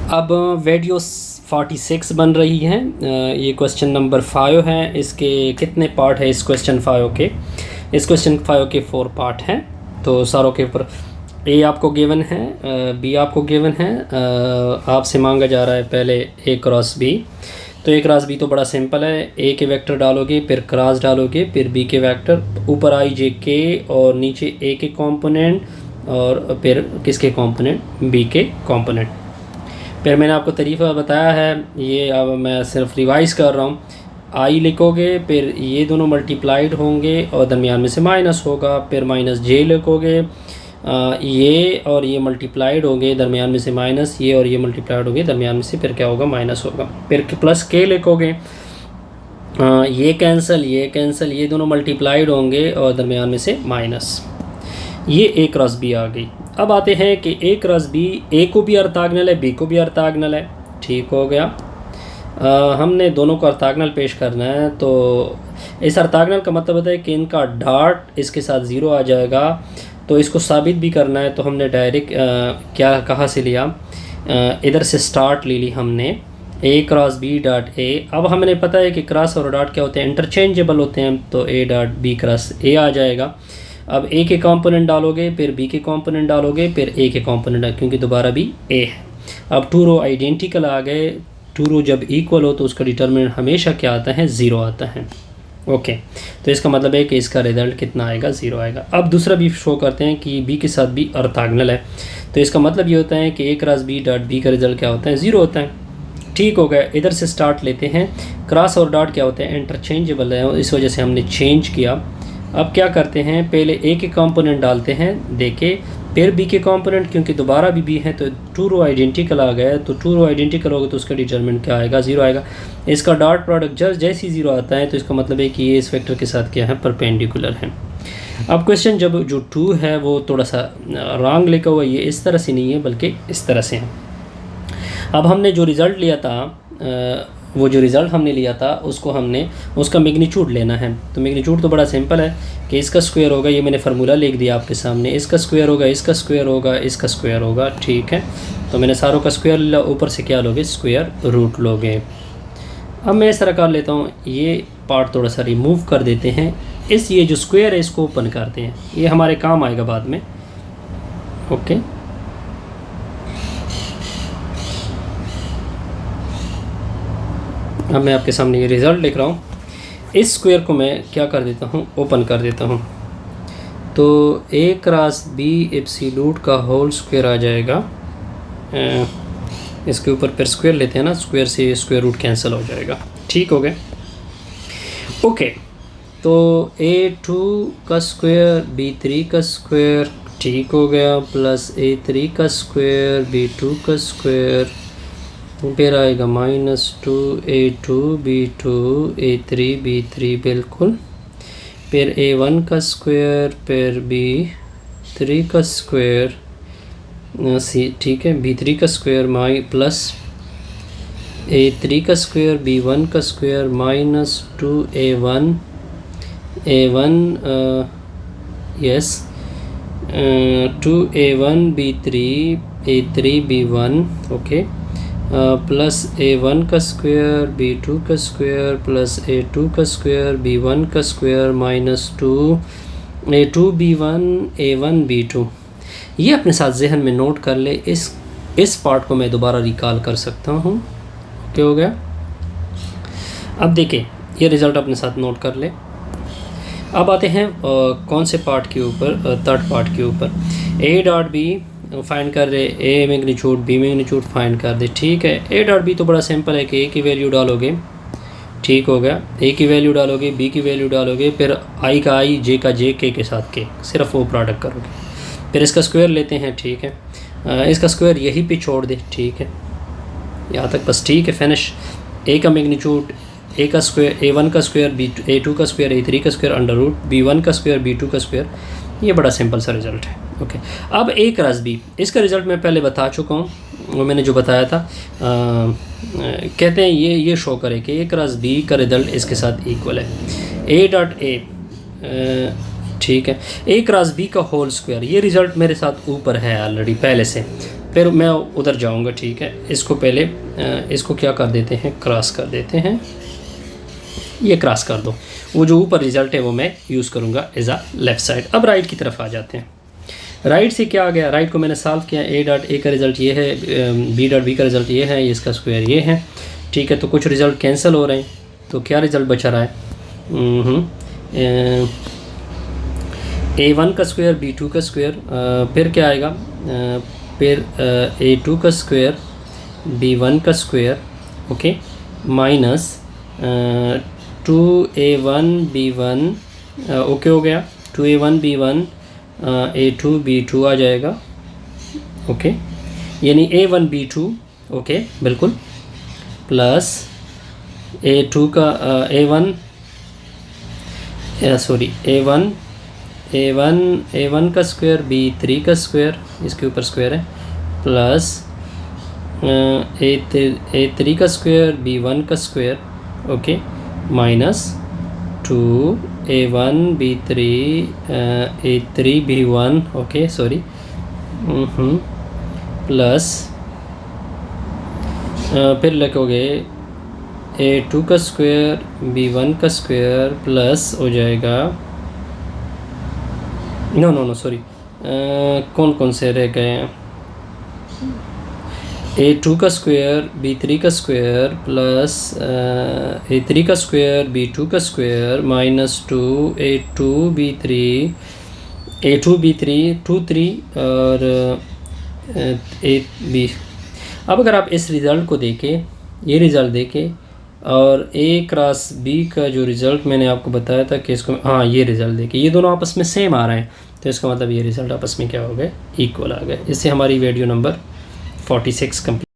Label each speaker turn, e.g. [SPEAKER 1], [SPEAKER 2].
[SPEAKER 1] अब वीडियो 46 बन रही है। ये क्वेश्चन नंबर 5 है। इसके कितने पार्ट है इस क्वेश्चन 5 के? इस क्वेश्चन 5 के 4 पार्ट हैं। तो सारों के ऊपर ए आपको गिवन है, बी आपको गिवन है। आपसे मांगा जा रहा है पहले ए क्रॉस बी। तो ए क्रॉस बी तो बड़ा सिंपल है। ए के वेक्टर डालोगे, फिर क्रॉस डालोगे, फिर बी के वेक्टर, ऊपर आई जे के और नीचे ए के कंपोनेंट और फिर किसके कंपोनेंट? बी के कंपोनेंट। फिर मैंने आपको तरीक़ा बताया है, ये अब मैं सिर्फ रिवाइज़ कर रहा हूँ। आई लिखोगे, फिर ये दोनों मल्टीप्लाइड होंगे और दरमियान में से माइनस होगा, फिर माइनस जे लिखोगे, ये और ये मल्टीप्लाइड होंगे, दरमियान में से माइनस, ये और ये मल्टीप्लाइड होंगे, दरमियान में से फिर क्या होगा? माइनस होगा। फिर प्लस के लिखोगे, ये कैंसिल, ये कैंसिल, ये दोनों मल्टीप्लाइड होंगे और दरमियान में से माइनस। ये ए क्रॉस बी आ गई। अब आते हैं कि ए क्रॉस बी, ए को भी ऑर्थोगोनल है, बी को भी ऑर्थोगोनल है। ठीक हो गया। हमने दोनों को ऑर्थोगोनल पेश करना है। तो इस ऑर्थोगोनल का मतलब होता है कि इनका डॉट इसके साथ ज़ीरो आ जाएगा। तो इसको साबित भी करना है, तो हमने डायरेक्ट क्या कहाँ से लिया? इधर से स्टार्ट ले ली हमने, ए क्रॉस बी डॉट ए। अब हमें पता है कि क्रॉस और डॉट क्या होते हैं? इंटरचेंजेबल होते हैं। तो A dot B cross A आ जाएगा। अब ए के कंपोनेंट डालोगे, फिर बी के कंपोनेंट डालोगे, फिर ए के कंपोनेंट, क्योंकि दोबारा भी ए है। अब टू रो आइडेंटिकल आ गए। टू रो जब इक्वल हो तो उसका डिटरमिनेंट हमेशा क्या आता है? ज़ीरो आता है। ओके, तो इसका मतलब है कि इसका रिज़ल्ट कितना आएगा? ज़ीरो आएगा। अब दूसरा भी शो करते हैं कि बी के साथ भी ऑर्थोगोनल है। तो इसका मतलब ये होता है कि ए क्रॉस बी डॉट बी का रिज़ल्ट क्या होता है? ज़ीरो होता है। ठीक हो गया। इधर से स्टार्ट लेते हैं। क्रॉस और डॉट क्या होते हैं? इंटरचेंजेबल है, इस वजह से हमने चेंज किया। अब क्या करते हैं? पहले ए के कंपोनेंट डालते हैं, देखे, फिर बी के कंपोनेंट, क्योंकि दोबारा भी बी है तो टू रो आइडेंटिकल आ गया। तो टू रो आइडेंटिकल होगा तो उसका डिटरमिनेंट क्या आएगा? ज़ीरो आएगा। इसका डॉट प्रोडक्ट जैसे ही ज़ीरो आता है तो इसका मतलब है कि ये इस वेक्टर के साथ क्या है? परपेंडिकुलर है। अब क्वेश्चन जब जो 2 है वो थोड़ा सा रॉन्ग लिखा हुआ है, ये इस तरह से नहीं है बल्कि इस तरह से है। अब हमने जो रिज़ल्ट लिया था, वो जो रिज़ल्ट हमने लिया था उसको हमने उसका मैग्नीट्यूड लेना है। तो मैग्नीट्यूड तो बड़ा सिंपल है कि इसका स्क्वायर होगा, ये मैंने फार्मूला लिख दिया आपके सामने, इसका स्क्वायर होगा, इसका स्क्वायर होगा, इसका स्क्वायर होगा। ठीक है, तो मैंने सारों का स्क्वायर लिया, ऊपर से क्या लोगे? स्क्वायर रूट लोगे। अब मैं इस तरह कर लेता हूँ, ये पार्ट थोड़ा सा रिमूव कर देते हैं, ये जो स्क्वायर है इसको ओपन करते हैं, ये हमारे काम आएगा बाद में। ओके, अब मैं आपके सामने ये रिज़ल्ट लिख रहा हूँ। इस स्क्वायर को मैं क्या कर देता हूँ? ओपन कर देता हूँ। तो ए क्रॉस बी एप्सिलूट का होल स्क्वायर आ जाएगा। इसके ऊपर फिर स्क्वायर लेते हैं ना, स्क्वायर से स्क्वायर रूट कैंसिल हो जाएगा। ठीक हो गया। ओके, तो A2 का स्क्वायर B3 का स्क्वायर, ठीक हो गया, प्लस A3 का स्क्वायर B2 का स्क्वायर, फिर आएगा -2 A2 B2 A3 B3 बिल्कुल, फिर A1 का स्क्वायर, फिर B3 का स्क्वायर सी, ठीक है, B3 का स्क्वायर प्लस A3 का स्क्वायर B1 का square -2 A1 yes 2A1 B3 A3 B1 okay, plus A1 का स्क्वायर B2 का स्क्वायर प्लस A2 का स्क्वायर B1 का square -2 A2 B1 A1 B2। ये अपने साथ जहन में नोट कर ले। इस पार्ट को मैं दोबारा रिकॉल कर सकता हूँ। क्या हो गया? अब देखिए, ये रिज़ल्ट अपने साथ नोट कर ले। अब आते हैं कौन से पार्ट के ऊपर? थर्ड पार्ट के ऊपर। ए डॉट बी फाइंड कर रहे, ए मैग्नीट्यूड बी मैग्नीट्यूड फाइंड कर दे। ठीक है, ए डॉट बी तो बड़ा सिंपल है कि ए की वैल्यू डालोगे, ठीक हो गया, ए की वैल्यू डालोगे, बी की वैल्यू डालोगे, फिर आई का आई, जे का जे, के साथ के, सिर्फ वो प्रोडक्ट करोगे, फिर इसका स्क्वायर लेते हैं। ठीक है, इसका स्क्वायर यहीं पे छोड़ दे। ठीक है, यहाँ तक बस। ठीक है, फिनिश। ए का मैग्नीट्यूड, ए का स्क्वायर A1 का स्क्वायर A2 का स्क्वायर A3 का स्क्वायर अंडर रूट B1 का स्क्वायर B2 का स्क्वायर। ये बड़ा सिंपल सा रिज़ल्ट है। ओके, अब ए क्रॉस बी, इसका रिज़ल्ट मैं पहले बता चुका हूँ, वो मैंने जो बताया था। कहते हैं ये शो करे कि ए क्रॉस बी का रिज़ल्ट इसके साथ इक्वल है। ए डॉट ए, ठीक है, ए क्रॉस बी का होल स्क्वायर, ये रिज़ल्ट मेरे साथ ऊपर है ऑलरेडी पहले से। फिर मैं उधर जाऊंगा, ठीक है। इसको पहले इसको क्या कर देते हैं, क्रॉस कर देते हैं, ये क्रॉस कर दो। वो जो ऊपर रिज़ल्ट है वो मैं यूज़ करूँगा एज आ लेफ़्ट साइड। अब राइट की तरफ आ जाते हैं। राइट से क्या आ गया, राइट को मैंने सॉल्व किया, ए डॉट ए का रिज़ल्ट ये है, बी डॉट बी का रिज़ल्ट ये है, इसका स्क्वायर ये है, ठीक है। तो कुछ रिज़ल्ट कैंसिल हो रहे हैं, तो क्या रिज़ल्ट बचा रहा है, A1 का स्क्वायर B2 का स्क्वायर, फिर क्या आएगा, फिर A2 का स्क्वायर B1 का square, okay, minus 2A1 B1, okay हो गया, 2A1 B1 A2 B2 आ जाएगा, ओके, यानी A1 B2, ओके बिल्कुल, प्लस A2 का A1 सॉरी A1 का स्क्वायर B3 का स्क्वायर, इसके ऊपर स्क्वायर है, प्लस A3 का स्क्वायर B1 का square, okay, minus 2A1 B3 A3 B1, okay sorry, plus फिर लिखोगे A2 का स्क्वायर B1 का स्क्वायर प्लस हो जाएगा, नो सॉरी, कौन कौन से रह गए हैं, A2 का स्क्वायर B3 का स्क्वायर प्लस A3 का स्क्वायर B2 का स्क्वायर माइनस 2 A2 B3 2 3 और 8 B। अब अगर आप इस रिज़ल्ट को देखें, ये रिज़ल्ट देखें, और A क्रॉस B का जो रिज़ल्ट मैंने आपको बताया था कि इसको, हाँ ये रिज़ल्ट देखिए, ये दोनों आपस में सेम आ रहे हैं, तो इसका मतलब ये रिज़ल्ट आपस में क्या हो गए, इक्वल आ गए। इससे हमारी वीडियो नंबर 46 कंप्लीट।